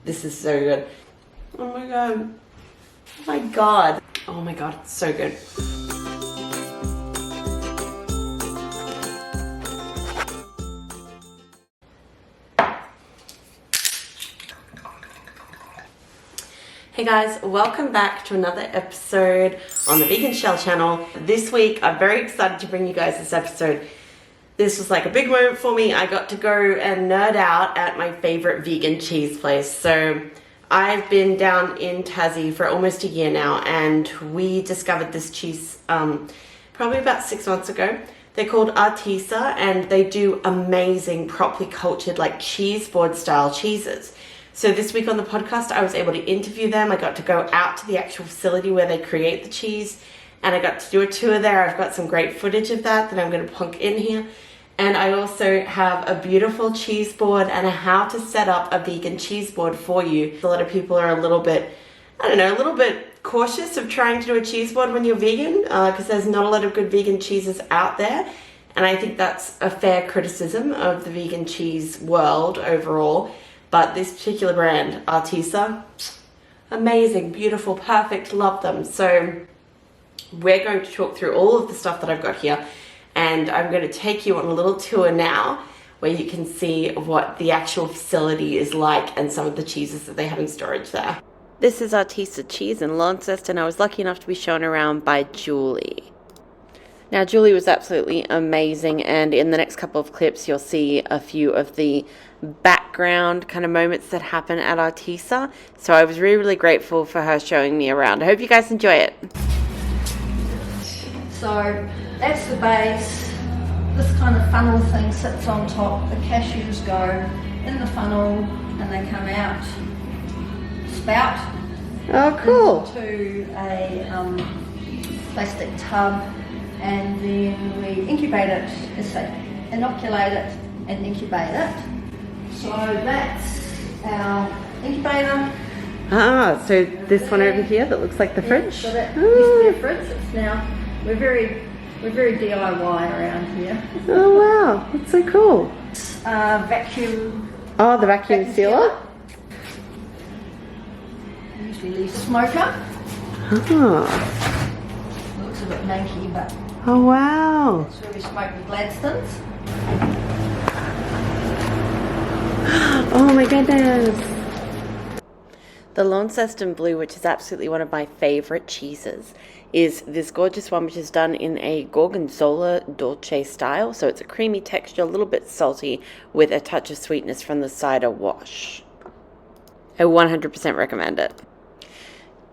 This is so good. Oh my god. Oh my god. Oh my god, it's so good. Hey guys, welcome back to another episode on the Vegan Shell channel. This week, I'm very excited to bring you guys this episode. This was like a big moment for me. I got to go and nerd out at my favorite vegan cheese place. So I've been down in Tassie for almost a year now, and we discovered this cheese probably about 6 months ago. They're called Artisa, and they do amazing, properly cultured, like cheese board style cheeses. So this week on the podcast, I was able to interview them. I got to go out to the actual facility where they create the cheese, and I got to do a tour there. I've got some great footage of that I'm going to plunk in here. And I also have a beautiful cheese board and a how to set up a vegan cheese board for you. A lot of people are a little bit, a little bit cautious of trying to do a cheese board when you're vegan, because there's not a lot of good vegan cheeses out there. And I think that's a fair criticism of the vegan cheese world overall. But this particular brand, Artisa, amazing, beautiful, perfect, love them. So we're going to talk through all of the stuff that I've got here, and I'm going to take you on a little tour now where you can see what the actual facility is like and some of the cheeses that they have in storage there. This is Artisa Cheese in Launceston. I was lucky enough to be shown around by Julie. Now, Julie was absolutely amazing, and in the next couple of clips, you'll see a few of the background kind of moments that happen at Artisa. So I was really, really grateful for her showing me around. I hope you guys enjoy it. So that's the base. This kind of funnel thing sits on top. The cashews go in the funnel and they come out, spout. Oh, cool. Into a plastic tub, and then we incubate it, inoculate it and incubate it. So that's our incubator. Ah, so this one over here that looks like the fridge? So that used to be a fridge. It's now, we're very DIY around here. Oh wow, that's so cool. Vacuum. Oh, the vacuum sealer? Usually leaves a smoker. Oh. Looks a bit manky, but Oh wow. that's where we smoke the Gladstones. Oh my goodness. The Launceston Blue, which is absolutely one of my favorite cheeses, is this gorgeous one which is done in a gorgonzola dolce style. So it's a creamy texture, a little bit salty with a touch of sweetness from the cider wash. I 100% recommend it.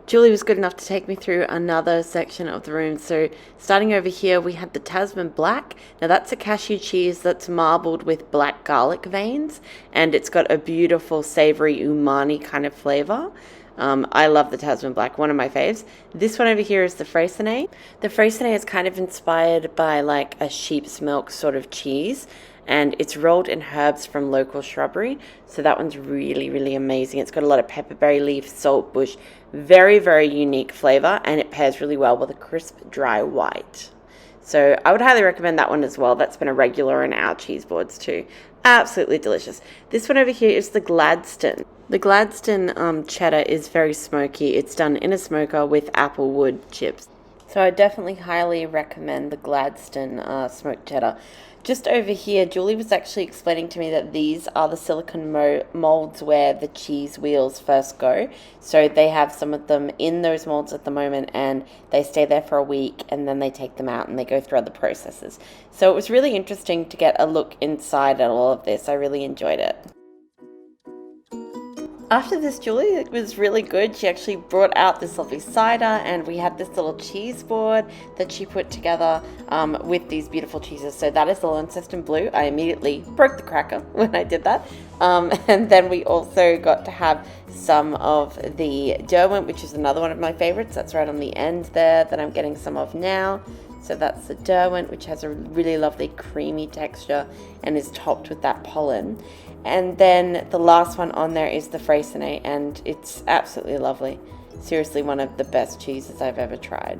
Julie was good enough to take me through another section of the room. So starting over here, we had the Tasman Black. Now that's a cashew cheese that's marbled with black garlic veins, and it's got a beautiful savory umami kind of flavor. I love the Tasman Black, one of my faves. This one over here is the Freycinet. The Freycinet is kind of inspired by like a sheep's milk sort of cheese, and it's rolled in herbs from local shrubbery. So that one's really, really amazing. It's got a lot of pepperberry leaf, saltbush, very, very unique flavor, and it pairs really well with a crisp, dry white. So I would highly recommend that one as well. That's been a regular in our cheese boards too. Absolutely delicious. This one over here is the Gladstone. The Gladstone cheddar is very smoky. It's done in a smoker with applewood chips. So I definitely highly recommend the Gladstone smoked cheddar. Just over here, Julie was actually explaining to me that these are the silicone molds where the cheese wheels first go. So they have some of them in those molds at the moment, and they stay there for a week, and then they take them out and they go through other processes. So it was really interesting to get a look inside at all of this. I really enjoyed it. After this, Julie was really good. She actually brought out this lovely cider, and we had this little cheese board that she put together with these beautiful cheeses. So that is the Launceston Blue. I immediately broke the cracker when I did that. And then we also got to have some of the Derwent, which is another one of my favorites. That's right on the end there that I'm getting some of now. So that's the Derwent, which has a really lovely creamy texture and is topped with that pollen. And then the last one on there is the Freycinet, and it's absolutely lovely. Seriously, one of the best cheeses I've ever tried.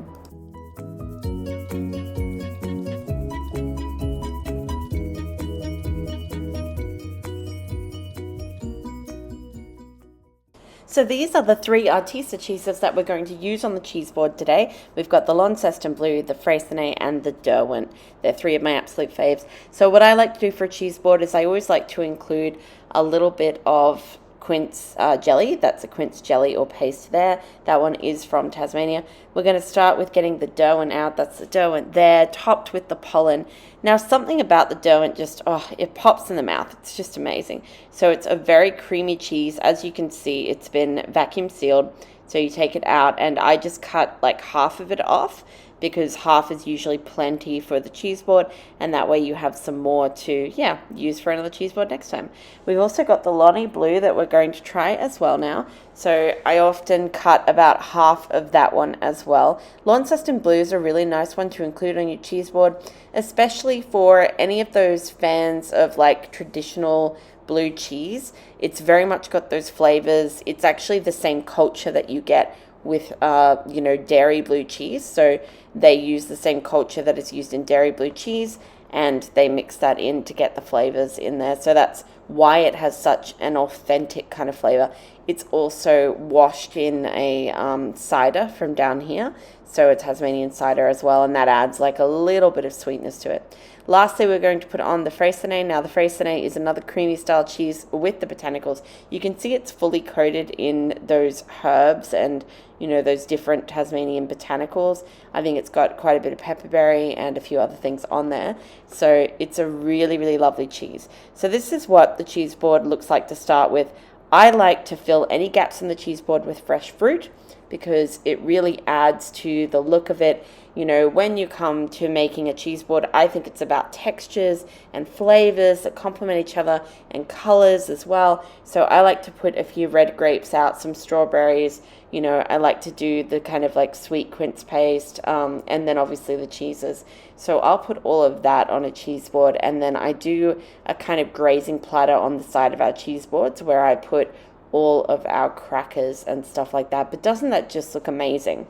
So these are the 3 Artisa cheeses that we're going to use on the cheese board today. We've got the Launceston Blue, the Freycinet, and the Derwent. They're 3 of my absolute faves. So what I like to do for a cheese board is I always like to include a little bit of quince jelly. That's a quince jelly or paste there. That one is from Tasmania. We're going to start with getting the Derwent out. That's the Derwent there, topped with the pollen. Now, something about the Derwent just, it pops in the mouth. It's just amazing. So it's a very creamy cheese. As you can see, it's been vacuum sealed. So you take it out, and I just cut like half of it off, because half is usually plenty for the cheese board, and that way you have some more to use for another cheese board next time. We've also got the Lonnie Blue that we're going to try as well now, so I often cut about half of that one as well. Launceston Blue is a really nice one to include on your cheese board, especially for any of those fans of like traditional blue cheese. It's very much got those flavors. It's actually the same culture that you get with dairy blue cheese. So they use the same culture that is used in dairy blue cheese, and they mix that in to get the flavors in there. So that's why it has such an authentic kind of flavor. It's also washed in a cider from down here, so a Tasmanian cider as well, and that adds like a little bit of sweetness to it. Lastly, we're going to put on the Freycinet. Now, the Freycinet is another creamy style cheese with the botanicals. You can see it's fully coated in those herbs and, those different Tasmanian botanicals. I think it's got quite a bit of pepperberry and a few other things on there. So it's a really, really lovely cheese. So this is what the cheese board looks like to start with. I like to fill any gaps in the cheese board with fresh fruit, because it really adds to the look of it. When you come to making a cheese board, I think it's about textures and flavors that complement each other, and colors as well. So I like to put a few red grapes out, some strawberries. I like to do the kind of like sweet quince paste, and then obviously the cheeses. So I'll put all of that on a cheese board, and then I do a kind of grazing platter on the side of our cheese boards where I put all of our crackers and stuff like that. But doesn't that just look amazing?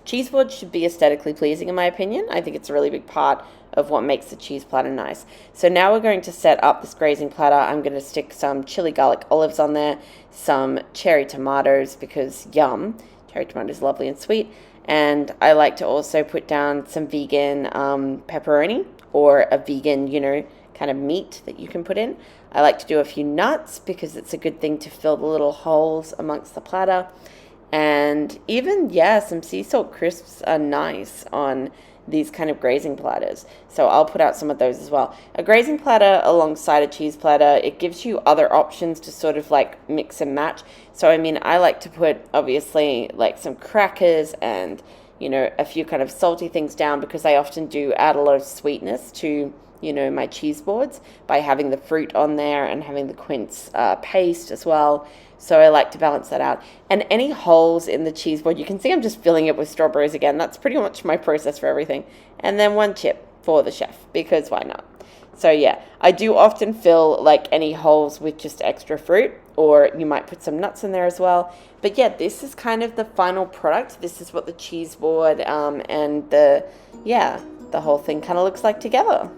Cheese boards should be aesthetically pleasing, in my opinion. I think it's a really big part of what makes the cheese platter nice. So now we're going to set up this grazing platter. I'm going to stick some chili garlic olives on there, some cherry tomatoes, because yum, cherry tomato is lovely and sweet. And I like to also put down some vegan pepperoni, or a vegan, kind of meat that you can put in. I like to do a few nuts, because it's a good thing to fill the little holes amongst the platter. And even, some sea salt crisps are nice on these kind of grazing platters. So I'll put out some of those as well. A grazing platter alongside a cheese platter, it gives you other options to sort of like mix and match. So I like to put obviously like some crackers and a few kind of salty things down, because I often do add a lot of sweetness to my cheese boards by having the fruit on there and having the quince paste as well. So I like to balance that out. And any holes in the cheese board, you can see I'm just filling it with strawberries again. That's pretty much my process for everything. And then 1 chip for the chef, because why not? So I do often fill like any holes with just extra fruit, or you might put some nuts in there as well. But this is kind of the final product. This is what the cheese board and the whole thing kind of looks like together.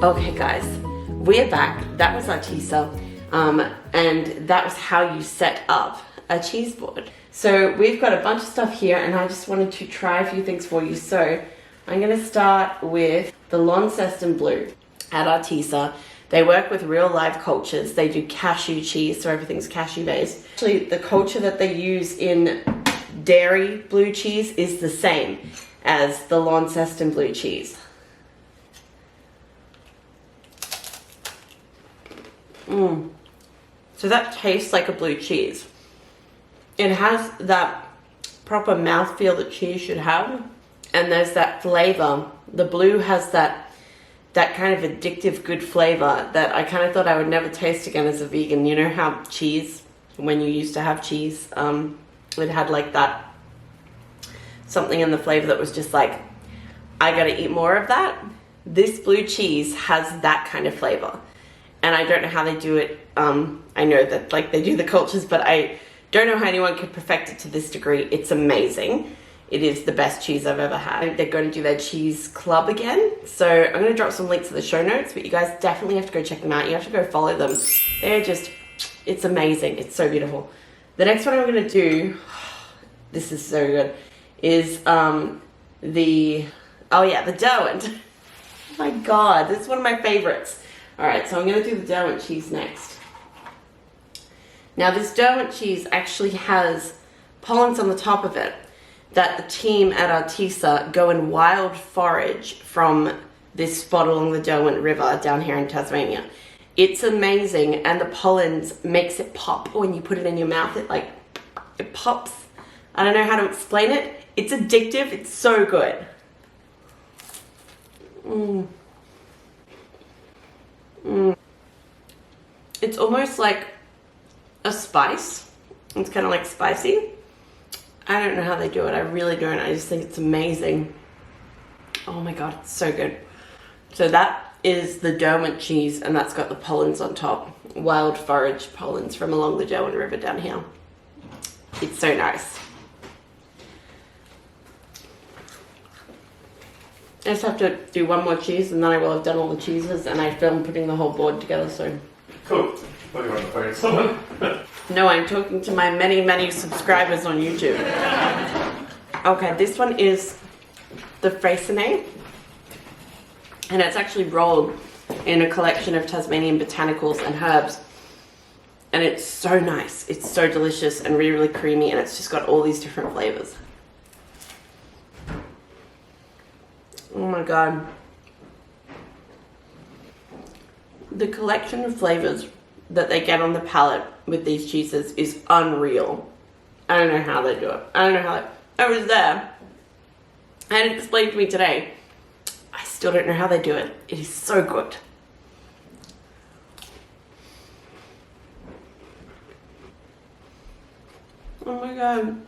Okay guys, we're back. That was Artisa, and that was how you set up a cheese board. So we've got a bunch of stuff here, and I just wanted to try a few things for you. So I'm going to start with the Launceston Blue at Artisa. They work with real live cultures. They do cashew cheese, so everything's cashew based. Actually, the culture that they use in dairy blue cheese is the same as the Launceston Blue cheese. So that tastes like a blue cheese. It has that proper mouthfeel that cheese should have, and there's that flavor. The blue has that kind of addictive good flavor that I kind of thought I would never taste again as a vegan. You know how cheese, when you used to have cheese, it had like that something in the flavor that was just like, I gotta eat more of that. This blue cheese has that kind of flavor. And I don't know how they do it. I know that like they do the cultures, but I don't know how anyone could perfect it to this degree. It's amazing. it is the best cheese I've ever had. They're going to do their cheese club again. So I'm going to drop some links in the show notes, but you guys definitely have to go check them out. You have to go follow them. They're just, it's amazing. It's so beautiful. The next one I'm going to do, this is so good, is the Derwent. Oh my God, this is one of my favorites. All right, so I'm going to do the Derwent cheese next. Now this Derwent cheese actually has pollens on the top of it that the team at Artisa go and wild forage from this spot along the Derwent River down here in Tasmania. It's amazing, and the pollens makes it pop when you put it in your mouth. It pops. I don't know how to explain it. It's addictive. It's so good. It's almost like a spice. It's kind of like spicy. I don't know how they do it. I really don't. I just think it's amazing. Oh my God, it's so good. So that is the Derwent cheese, and that's got the pollens on top. Wild forage pollens from along the Derwent River down here. It's so nice. I just have to do one more cheese, and then I will have done all the cheeses, and I filmed putting the whole board together, so. Cool. What, you on the phone with someone? No, I'm talking to my many, many subscribers on YouTube. Okay, this one is the Freycinet, and it's actually rolled in a collection of Tasmanian botanicals and herbs, and it's so nice. It's so delicious and really, really creamy, and it's just got all these different flavors. Oh my God. The collection of flavors that they get on the palate with these cheeses is unreal. I don't know how they do it. I don't know how I was there. I had it explained to me today. I still don't know how they do it. It is so good. Oh my God.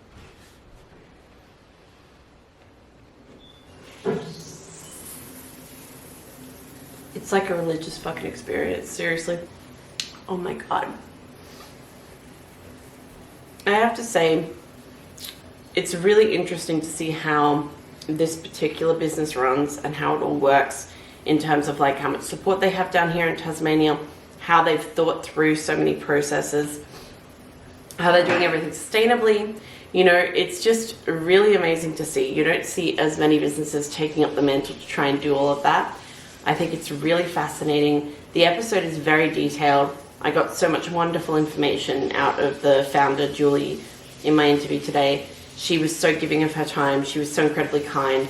It's like a religious fucking experience, seriously. Oh my God. I have to say, it's really interesting to see how this particular business runs and how it all works in terms of like how much support they have down here in Tasmania, how they've thought through so many processes, how they're doing everything sustainably. You know, it's just really amazing to see. You don't see as many businesses taking up the mantle to try and do all of that. I think it's really fascinating. The episode is very detailed. I got so much wonderful information out of the founder, Julie, in my interview today. She was so giving of her time. She was so incredibly kind.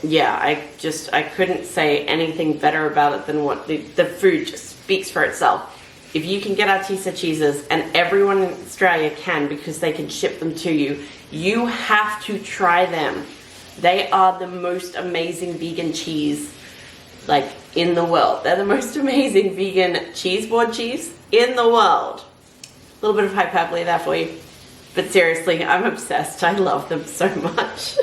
Yeah, I couldn't say anything better about it than what the food just speaks for itself. If you can get Artisa Cheeses, and everyone in Australia can because they can ship them to you, you have to try them. They are the most amazing vegan cheese like in the world. They're the most amazing vegan cheese board cheese in the world. A little bit of hyperbole there for you, but seriously, I'm obsessed. I love them so much.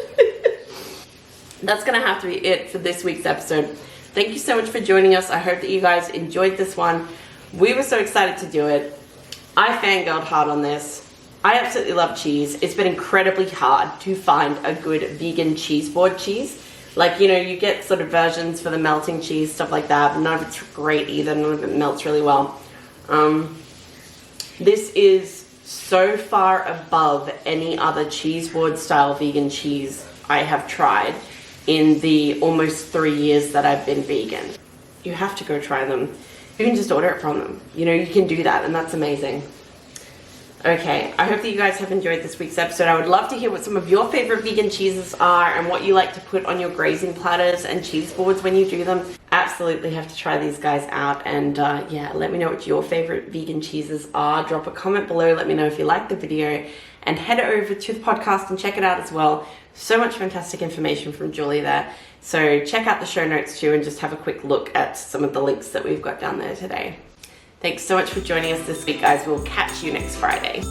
That's gonna have to be it for this week's episode. Thank you so much for joining us. I hope that you guys enjoyed this one. We were so excited to do it. I fangirled hard on this. I absolutely love cheese. It's been incredibly hard to find a good vegan cheese board cheese. Like, you know, you get sort of versions for the melting cheese, stuff like that, but none of it's great either. None of it melts really well. This is so far above any other cheese board style vegan cheese I have tried in the almost 3 years that I've been vegan. You have to go try them. You can just order it from them. You know, you can do that, and that's amazing. Okay, I hope that you guys have enjoyed this week's episode. I would love to hear what some of your favorite vegan cheeses are and what you like to put on your grazing platters and cheese boards when you do them. Absolutely have to try these guys out, and yeah, let me know what your favorite vegan cheeses are. Drop a comment below, let me know if you liked the video, and head over to the podcast and check it out as well. So much fantastic information from Julie there. So check out the show notes too and just have a quick look at some of the links that we've got down there today. Thanks so much for joining us this week, guys. We'll catch you next Friday.